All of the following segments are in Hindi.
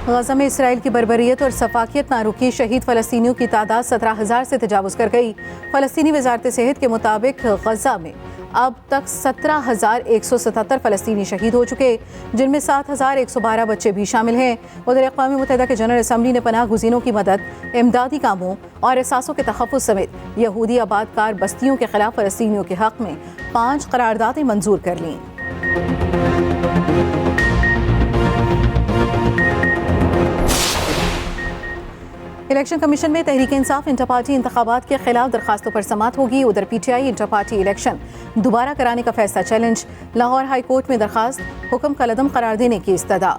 गजा में इसराइल की बर्बरियत और सफाकियत ना रुकी, शहीद फ़लस्तीनियों की तादाद 17,000 से तजावुज़ कर गई। फ़लस्तीनी वज़ारत सेहत के मुताबिक गजा में अब तक 17,177 फ़लस्तीनी शहीद हो चुके, जिनमें 7,112 बच्चे भी शामिल हैं। उधर अक़वाम मुत्तहिदा के जनरल असम्बली ने पनाह गुज़ीनों की मदद, इमदादी कामों और एहसासों के तहफ़्फ़ुज़ समेत यहूदी आबादकार बस्तियों के खिलाफ फ़लस्तीनियों के हक़ में 5 करारदादें मंजूर कर लीं। इलेक्शन कमीशन में तहरीक इंसाफ इंटर पार्टी इंतखाबात के खिलाफ दरखास्तों पर समाअत होगी। उधर PTI इंटर पार्टी इलेक्शन दोबारा कराने का फैसला चैलेंज, लाहौर हाई कोर्ट में दरखास्त, हुक्म कलअदम करार देने की इस्तदा।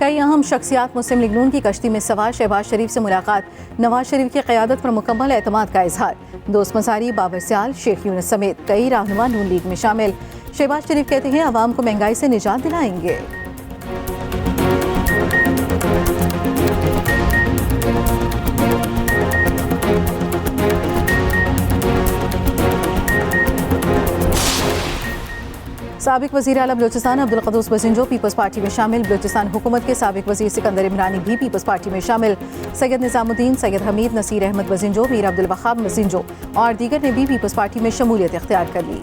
कई अहम शख्सियात मुस्लिम लीग नून की कश्ती में सवार, शहबाज शरीफ से मुलाकात, नवाज शरीफ की क़यादत पर मुकम्मल एतमाद का इजहार। दोस्त मसारी, बाबर सियाल, शेख यूनुस समेत कई रहनुमा नून लीग में शामिल। शहबाज शरीफ कहते हैं अवाम को महंगाई से निजात दिलाएंगे। साबिक वज़ीर आला बलोचिस्तान अब्दुल क़ुद्दूस बज़िंजो पीपल्स पार्टी में शामिल। बलोचिस्तान हुकूमत के साबिक वज़ीर सिकंदर इमरानी भी पीपल्स पार्टी में शामिल। सैयद निज़ामुद्दीन, सैयद हमीद, नसीर अहमद बज़िंजो, मीर अब्दुल वहाब बज़िंजो और दीगर ने भी पीपल्स पार्टी में शमूलियत इख्तियार कर ली।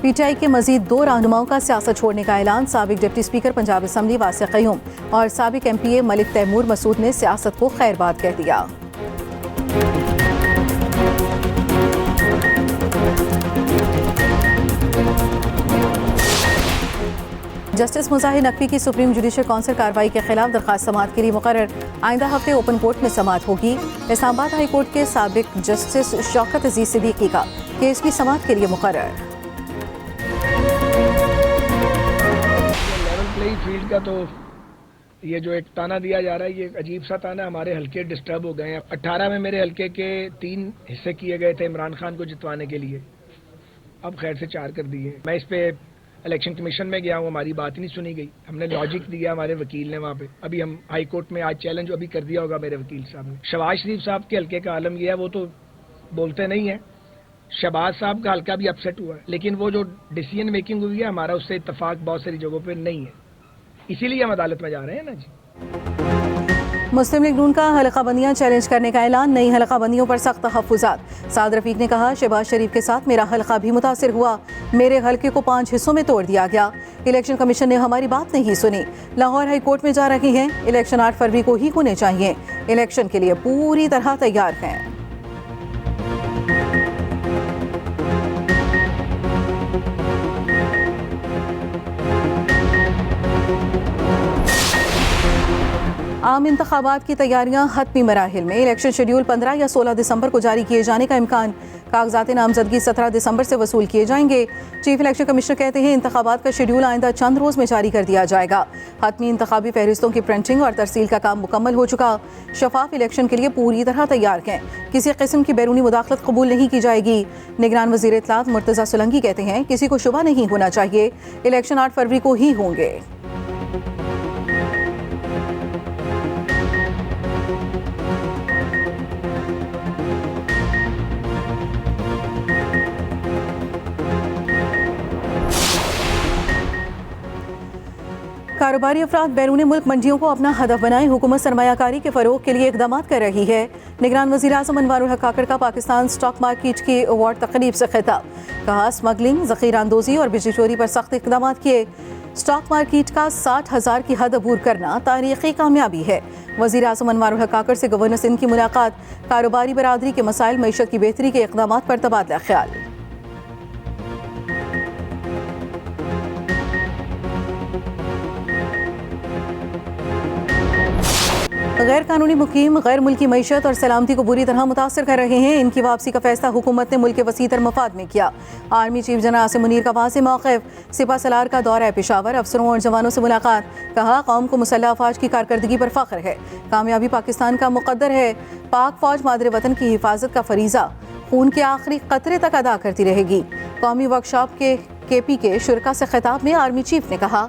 PTI के मजीद 2 रहनुमाओं का सियासत छोड़ने का ऐलान। साबिक deputy speaker Punjab assembly Wasiq Qayyum और साबिक MPA मलिक तैमूर मसूद ने सियासत को खैरबाद कह दिया। जस्टिस मुज़ाहिर नकवी की सुप्रीम जुडिशल काउंसिल कार्रवाई के खिलाफ दरखास्त समाअत के लिए मुकर्रर। आइंदा हफ्ते ओपन कोर्ट में समाअत होगी। इस्लामाबाद हाई कोर्ट के साबिक जस्टिस शौकत अजीज सिद्दीकी का केस भी समाअत के लिए मुकर्रर। फील्ड का तो ये जो एक ताना दिया जा रहा है, ये एक अजीब सा ताना। हमारे हल्के डिस्टर्ब हो गए हैं। 18 में मेरे हल्के के 3 हिस्से किए गए थे इमरान खान को जितवाने के लिए, अब खैर से 4 कर दिए। मैं इस पे इलेक्शन कमीशन में गया हूँ, हमारी बात ही नहीं सुनी गई। हमने लॉजिक दिया हमारे वकील ने वहाँ पे, अभी हम हाई कोर्ट में आज चैलेंज अभी कर दिया होगा मेरे वकील साहब ने। शहबाज शरीफ साहब के हल्के का आलम यह है, वो तो बोलते नहीं है। शहबाज साहब का हल्का भी अपसेट हुआ है, लेकिन वो जो डिसीजन मेकिंग हुई है हमारा उससे इत्तफाक बहुत सारी जगहों पर नहीं है, इसीलिए हम अदालत में जा रहे हैं ना जी। मुस्लिम लीग नून का हलका बंदियां चैलेंज करने का ऐलान। नई हलका बंदियों पर सख्त तहफ़्फ़ुज़ात। साद रफ़ीक ने कहा शहबाज शरीफ के साथ मेरा हलका भी मुतासिर हुआ, मेरे हलके को 5 हिस्सों में तोड़ दिया गया। इलेक्शन कमीशन ने हमारी बात नहीं सुनी। लाहौर हाई कोर्ट में जा रही हैं। इलेक्शन 8 फरवरी को ही होने चाहिए। इलेक्शन के लिए पूरी तरह तैयार हैं। आम इंतखाबात की तैयारियां हतमी मराहिल में। इलेक्शन शेड्यूल 15 या 16 दिसंबर को जारी किए जाने का इम्कान। कागजात नामजदगी 17 दिसंबर से वसूल किए जाएंगे। चीफ इलेक्शन कमिश्नर कहते हैं इंतखाबात का शेड्यूल आइंदा चंद रोज में जारी कर दिया जाएगा। हतमी इंतखाबी फहरिस्तों की प्रिंटिंग और तरसील का काम मुकम्मल हो चुका। शफाफ इलेक्शन के लिए पूरी तरह तैयार हैं। किसी किस्म की बैरूनी मुदाखलत कबूल नहीं की जाएगी। निगरान वज़ीर इत्तलात मुर्तज़ा सोलंकी कहते हैं किसी को शुबा नहीं होना चाहिए, इलेक्शन 8 फरवरी को ही होंगे। कारोबारी अफराद बैरून मुल्क मंडियों को अपना हदफ बनाएं। हुकूमत सरमायाकारी के फरोग के लिए इकदाम कर रही है। निगरान वज़ीर आज़म अनवारुल हक काकड़ का पाकिस्तान स्टॉक मार्केट की अवार्ड तकरीब से खिताब। कहा स्मगलिंग, ज़ख़ीरा अंदोज़ी और बिजली चोरी पर सख्त इकदाम किए। स्टॉक मार्केट का 60,000 की हद अबूर करना तारीख़ी कामयाबी है। वज़ीर आज़म अनवारुल हक काकड़ से गवर्नर सिंध की मुलाकात। कारोबारी बरादरी के मसाइल, मईशत की बेहतरी के इकदाम पर तबादला ख्याल। गैर कानूनी मुकीम गैर मुल्की मईशत और सलामती को बुरी तरह मुतासर कर रहे हैं। इनकी वापसी का फैसला हुकूमत ने मुल्क के वसीतर मफाद में किया। Army chief general Asim Munir का वाज़ेह मौक़िफ़, सिपा सलार का दौरा पेशावर, अफसरों और जवानों से मुलाकात। कहा, कौम को मुसल्लह अफवाज की कारकर्दगी पर फ़ख्र है, कामयाबी पाकिस्तान का मुक़द्दर है। पाक फ़ौज मादरे वतन की हिफाजत का फरीज़ा खून के आखिरी कतरे तक अदा करती रहेगी। कौमी वर्कशॉप के KP के शुरका से खिताब में आर्मी चीफ ने कहा,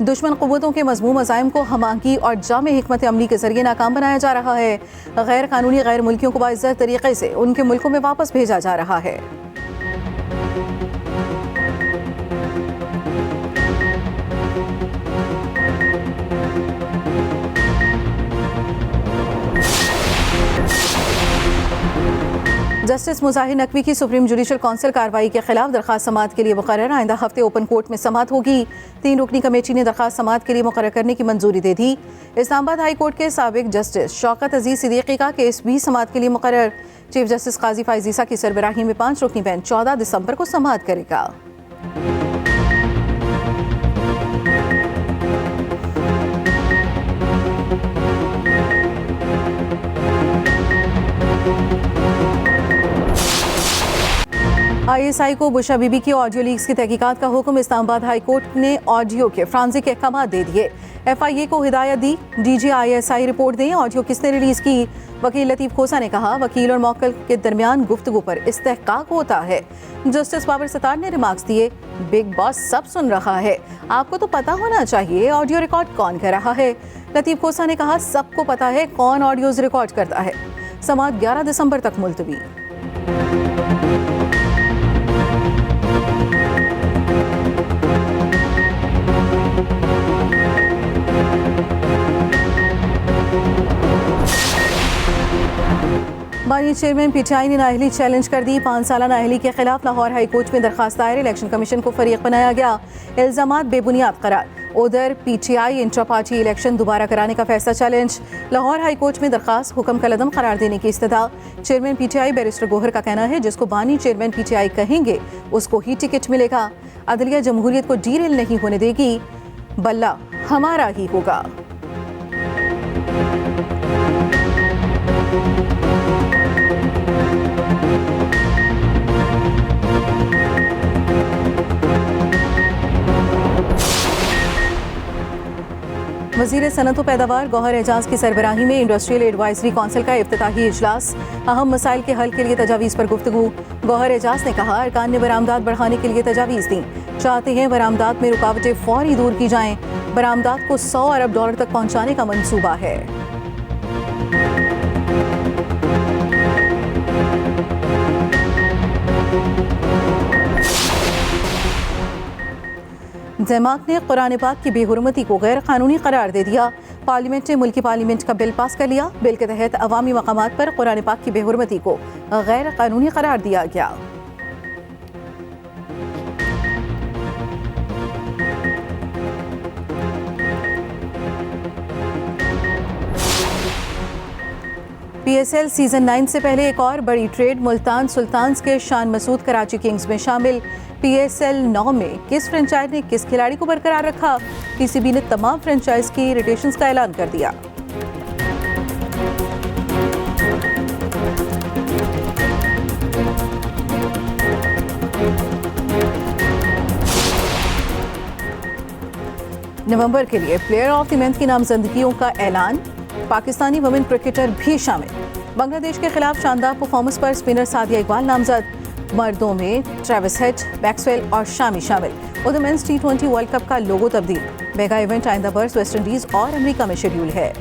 दुश्मन क़ुव्वतों के मज़मूम अज़ाइम को हमागी और जामे हिकमत अमली के जरिए नाकाम बनाया जा रहा है। गैर कानूनी गैर मुल्कियों को बाइज़्ज़त तरीक़े से उनके मुल्कों में वापस भेजा जा रहा है। जस्टिस मुज़ाहिर नकवी की सुप्रीम जुडिशल काउंसिल कार्रवाई के खिलाफ दरख्वास्त समाअत के लिए मुकर्रर। आइंदा हफ्ते ओपन कोर्ट में समाअत होगी। 3 रुकनी कमेटी ने दरख्वास्त समाअत के लिए मुकर्रर करने की मंजूरी दे दी। इस्लामाबाद हाई कोर्ट के साबिक जस्टिस शौकत अजीज सिद्दीकी का केस भी समाअत के लिए मुकर्रर। चीफ जस्टिस काजी फाइज ईसा की सरबराही में 5 रुकनी बेंच 14 दिसंबर को समाअत करेगा। ISI को बुशा बीबी की ऑडियो लीक्स की तहकीकात का हुक्म। इस्लामाबाद हाई कोर्ट ने ऑडियो के फ्रांसिक अहकाम दे दिए। FIA को हिदायत दी, DG ISI रिपोर्ट दें, ऑडियो किसने रिलीज की। वकील लतीफ़ खोसा ने कहा, वकील और मौक्किल के दरमियान गुफ्तगू पर इस्तेहकाक होता है। जस्टिस बाबर सत्तार ने रिमार्क्स दिए, बिग बॉस सब सुन रहा है, आपको तो पता होना चाहिए ऑडियो रिकॉर्ड कौन कर रहा है। लतीफ़ खोसा ने कहा, सबको पता है कौन ऑडियोज रिकॉर्ड करता है। समाअत 11 दिसंबर तक मुलतवी। बानी चेयरमैन PTI ने नाअहली चैलेंज कर दी। 5 साला नाअहली के खिलाफ लाहौर हाई कोर्ट में दरखास्त दायर। इलेक्शन कमीशन को फरीक बनाया गया, इल्जामात बेबुनियाद करार। उधर PTI इंट्रा पार्टी इलेक्शन दोबारा कराने का फैसला चैलेंज। लाहौर हाई कोर्ट में दरखास्त हुक्म कलदम करार देने की इस्तदा। चेयरमैन PTI बैरिस्टर गोहर का कहना है, जिसको बानी चेयरमैन PTI कहेंगे उसको ही टिकट मिलेगा। अदलिया जमहूरियत को डीरेल नहीं होने देगी, बल्ला हमारा ही होगा। वज़ीर सनअत व पैदावार गौहर एजाज की सरबराही में इंडस्ट्रियल एडवाइजरी काउंसिल का इफ्तिताही इजलास। अहम मसाइल के हल के लिए तजावीज़ पर गुफ्तगू। गौहर एजाज ने कहा, अरकान ने बरामदात बढ़ाने के लिए तजावीज़ दी, चाहते हैं बरामदात में रुकावटें फौरी दूर की जाएं। बरामदात को $100 अरब तक पहुँचाने का मंसूबा है। ज़मात ने कुरान पाक की बेहुरमती को गैर कानूनी करार दे दिया। पार्लियामेंट ने मुल्की पार्लियामेंट का बिल पास कर लिया। बिल के तहत अवामी मकामात पर कुरान पाक की बेहुरमती को गैर कानूनी करार दिया गया। PSL सीजन 9 से पहले एक और बड़ी ट्रेड। मुल्तान सुल्तान्स के शान मसूद कराची किंग्स में शामिल। PSL 9 में किस फ्रेंचाइज ने किस खिलाड़ी को बरकरार रखा। PCB ने तमाम फ्रेंचाइज की रिटेशंस का ऐलान कर दिया। नवंबर के लिए प्लेयर ऑफ द मंथ की नामजदगियों का ऐलान। पाकिस्तानी वुमेन क्रिकेटर भी शामिल। बांग्लादेश के खिलाफ शानदार परफॉर्मेंस पर स्पिनर सादिया इकबाल नामजद। मर्दों में ट्रेविस हेड, मैक्सवेल और शामी शामिल। उधर मेंस T20 वर्ल्ड कप का लोगो तब्दील। मेगा इवेंट आइंदा बर्स वेस्ट इंडीज और अमेरिका में शेड्यूल है।